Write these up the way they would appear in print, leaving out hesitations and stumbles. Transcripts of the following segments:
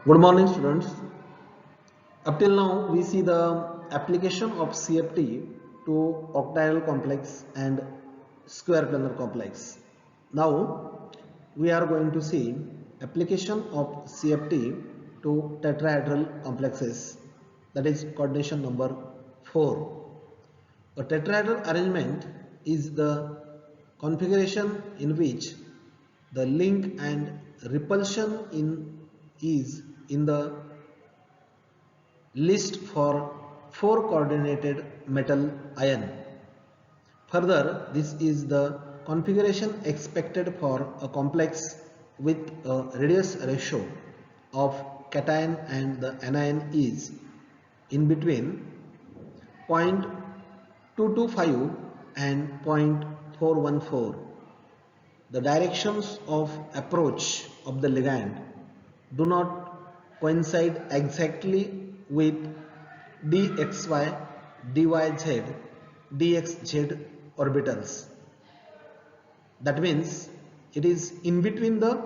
Good morning, students. Up till now, we see the application of CFT to octahedral complex and square planar complex. Now, we are going to see application of CFT to tetrahedral complexes. That is coordination number 4. A tetrahedral arrangement is the configuration in which the link and repulsion is in the list for 4 coordinated metal ion. Further, this is the configuration expected for a complex with a radius ratio of cation and the anion is in between 0.225 and 0.414. The directions of approach of the ligand do not coincide exactly with dxy, dyz, dxz orbitals. That means it is in between the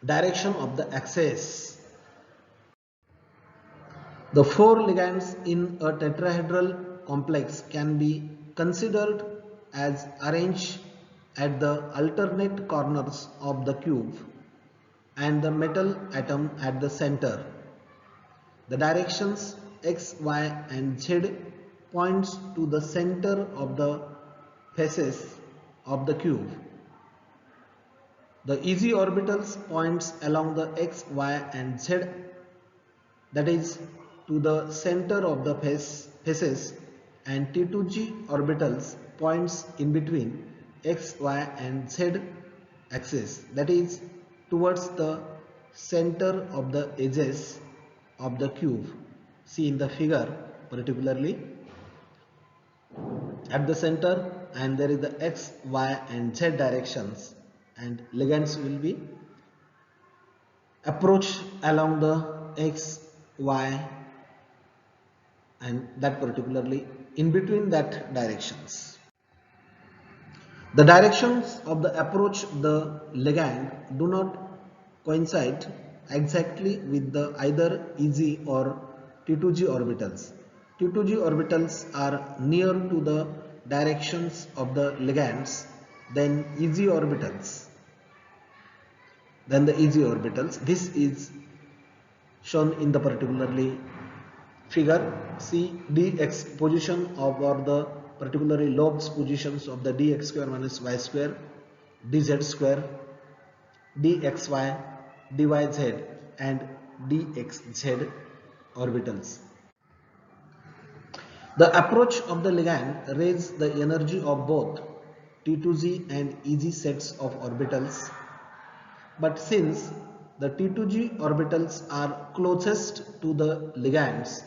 direction of the axis. The 4 ligands in a tetrahedral complex can be considered as arranged at the alternate corners of the cube and the metal atom at the center. The directions x, y and z points to the center of the faces of the cube. The easy orbitals points along the x, y and z, that is to the center of the faces, and T2G orbitals points in between x, y and z axis, that is towards the center of the edges of the cube. See in the figure particularly at the center, and there is the x, y and z directions, and ligands will be approach along the x, y and that particularly in between that directions. The directions of the approach the ligand do not coincide exactly with the either easy or T2G orbitals. T2G orbitals are near to the directions of the ligands than easy orbitals. This is shown in the particularly figure. See dx position of or the particularly lobes positions of the dx square minus y square, dz square, dxy, dyz and dxz orbitals. The approach of the ligand raises the energy of both T2G and EG sets of orbitals, but since the T2G orbitals are closest to the ligands,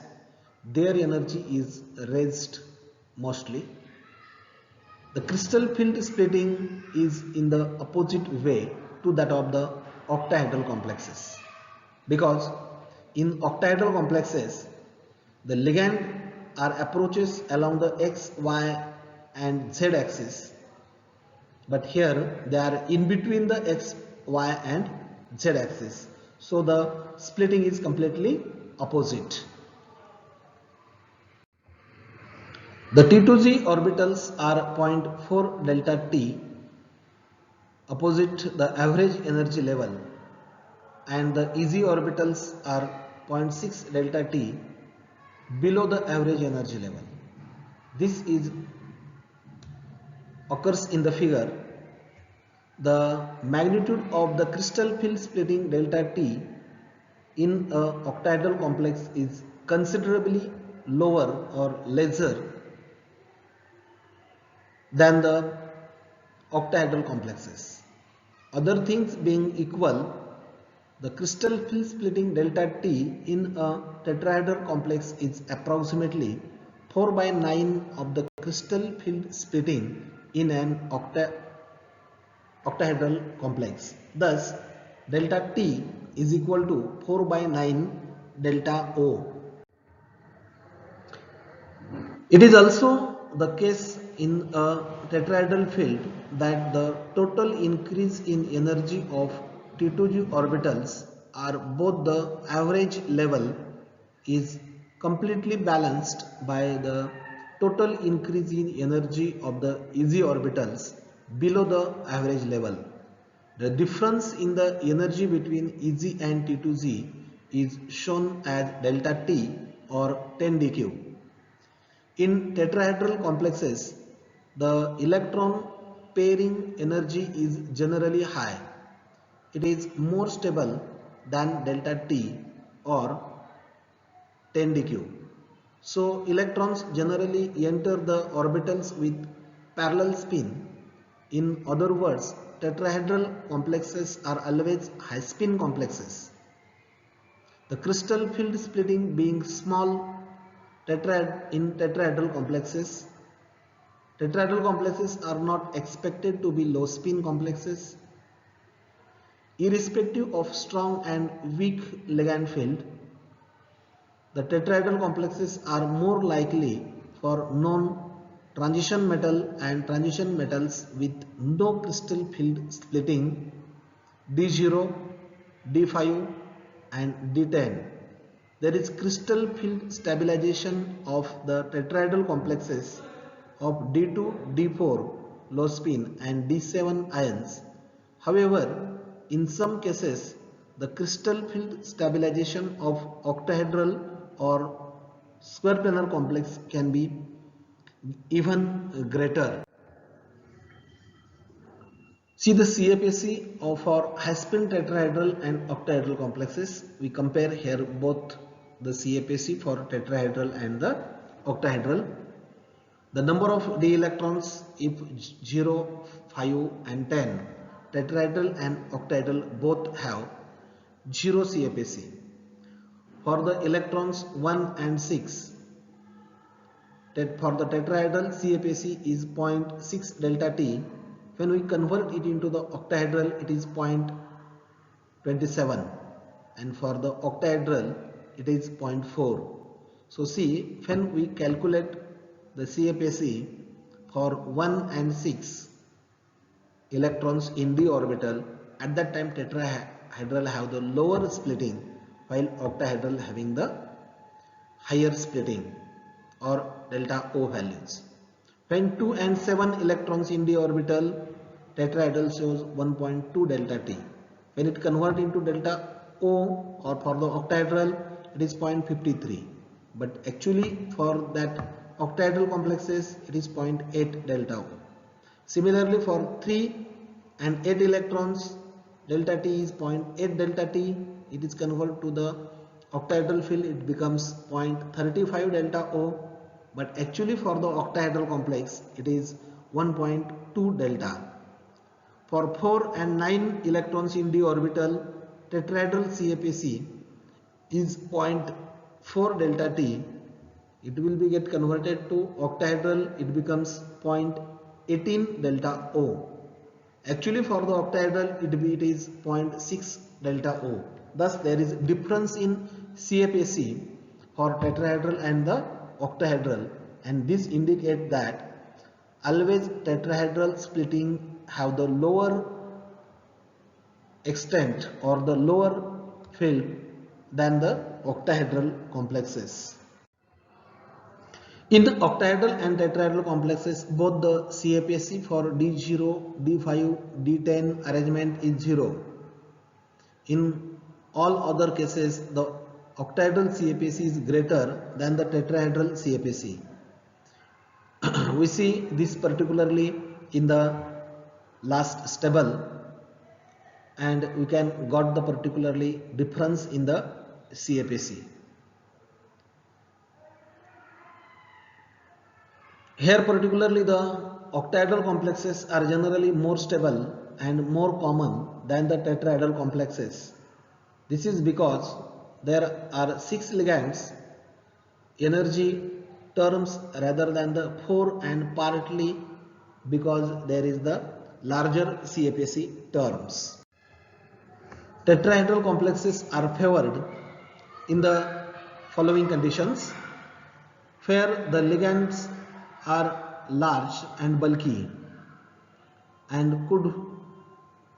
their energy is raised mostly. The crystal field splitting is in the opposite way to that of the octahedral complexes, because in octahedral complexes the ligand are approaches along the x, y and z axis, but here they are in between the x, y and z axis, so the splitting is completely opposite. The T2G orbitals are 0.4 delta T opposite the average energy level, and the EG orbitals are 0.6 delta T below the average energy level. This occurs in the figure. The magnitude of the crystal field splitting delta T in a octahedral complex is considerably lower or lesser than the octahedral complexes. Other things being equal, the crystal field splitting delta T in a tetrahedral complex is approximately 4 by 9 of the crystal field splitting in an octahedral complex. Thus, delta T is equal to 4 by 9 delta O. It is also the case in a tetrahedral field that the total increase in energy of T2G orbitals are both the average level is completely balanced by the total increase in energy of the easy orbitals below the average level. The difference in the energy between EZ and T2Z is shown as delta T or 10 dq. In tetrahedral complexes, the electron pairing energy is generally high. It is more stable than delta T or 10 dq. So electrons generally enter the orbitals with parallel spin. In other words, tetrahedral complexes are always high spin complexes. The crystal field splitting being small in tetrahedral complexes. Tetrahedral complexes are not expected to be low spin complexes. Irrespective of strong and weak ligand field, the tetrahedral complexes are more likely for non-transition metal and transition metals with no crystal field splitting D0, D5 and D10. There is crystal field stabilization of the tetrahedral complexes of D2, D4 low spin and D7 ions. However, in some cases, the crystal field stabilization of octahedral or square planar complex can be even greater. See the CFAC of our high-spin tetrahedral and octahedral complexes. We compare here both the CFAC for tetrahedral and the octahedral. The number of d electrons if 0, 5 and 10, tetrahedral and octahedral both have 0 CFAC. For the electrons 1 and 6, for the tetrahedral CFAC is 0.6 delta T. When we convert it into the octahedral, it is 0.27, and for the octahedral it is 0.4. So see, when we calculate the CFAC for 1 and 6 electrons in the orbital, at that time tetrahedral have the lower splitting while octahedral having the higher splitting or delta O values. When 2 and 7 electrons in the orbital, tetrahedral shows 1.2 delta T. When it converts into delta O or for the octahedral, it is 0.53. But actually for that octahedral complexes, it is 0.8 delta O. Similarly for 3 and 8 electrons, delta T is 0.8 delta T. It is converted to the octahedral field, it becomes 0.35 delta O. But actually for the octahedral complex, it is 1.2 delta. For 4 and 9 electrons in the orbital, tetrahedral CFAC is 0.4 delta T. It will be get converted to octahedral, it becomes 0.18 delta O. Actually for the octahedral, it is 0.6 delta O. Thus there is difference in CFAC for tetrahedral and the octahedral, and this indicates that always tetrahedral splitting have the lower extent or the lower field than the octahedral complexes. In the octahedral and tetrahedral complexes, both the CFAC for D0, D5, D10 arrangement is 0. In all other cases, the octahedral CFAC is greater than the tetrahedral CFAC. We see this particularly in the last stable, and we can got the particularly difference in the CFAC. Here particularly the octahedral complexes are generally more stable and more common than the tetrahedral complexes. This is because there are 6 ligands energy terms rather than the 4, and partly because there is the larger CFAC terms. Tetrahedral complexes are favored in the following conditions, where the ligands are large and bulky and could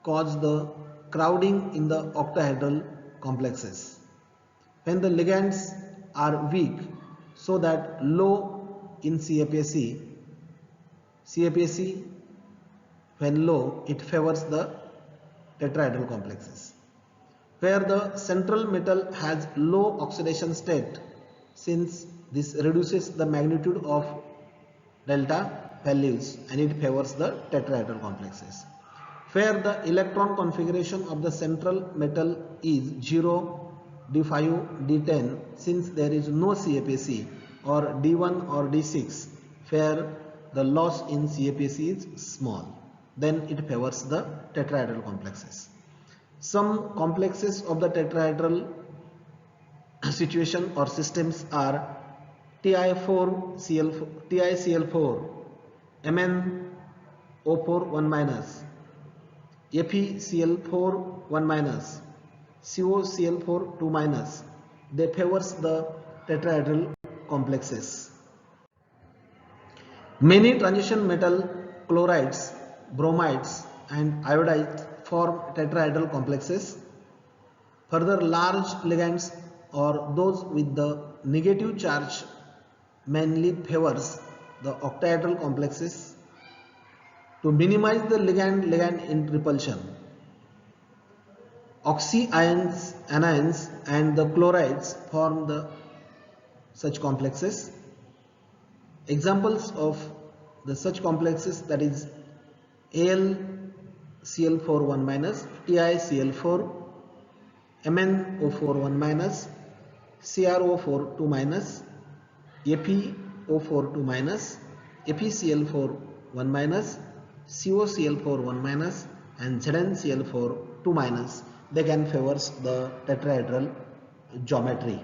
cause the crowding in the octahedral complexes. When the ligands are weak, so that low in CAPC when low, it favors the tetrahedral complexes. Where the central metal has low oxidation state, since this reduces the magnitude of delta values and it favors the tetrahedral complexes. Where the electron configuration of the central metal is 0, D5, D10, since there is no CAPC, or D1 or D6, where the loss in CAPC is small, then it favors the tetrahedral complexes. Some complexes of the tetrahedral situation or systems are TiCl4, MnO4 1 minus, FeCl4 1 minus, COCl4 2 minus. They favors the tetrahedral complexes. Many transition metal chlorides, bromides and iodides form tetrahedral complexes. Further, large ligands or those with the negative charge mainly favors the octahedral complexes to minimize the ligand-ligand repulsion. Oxyanions and the chlorides form such complexes. Examples of the such complexes, that is AlCl4 1 minus, TiCl4, MnO4 1 minus, CrO4 2 minus, FeO4 2 minus, FeCl4 1 minus, COCl4 1 minus and ZnCl4 2 minus. They can favor the tetrahedral geometry.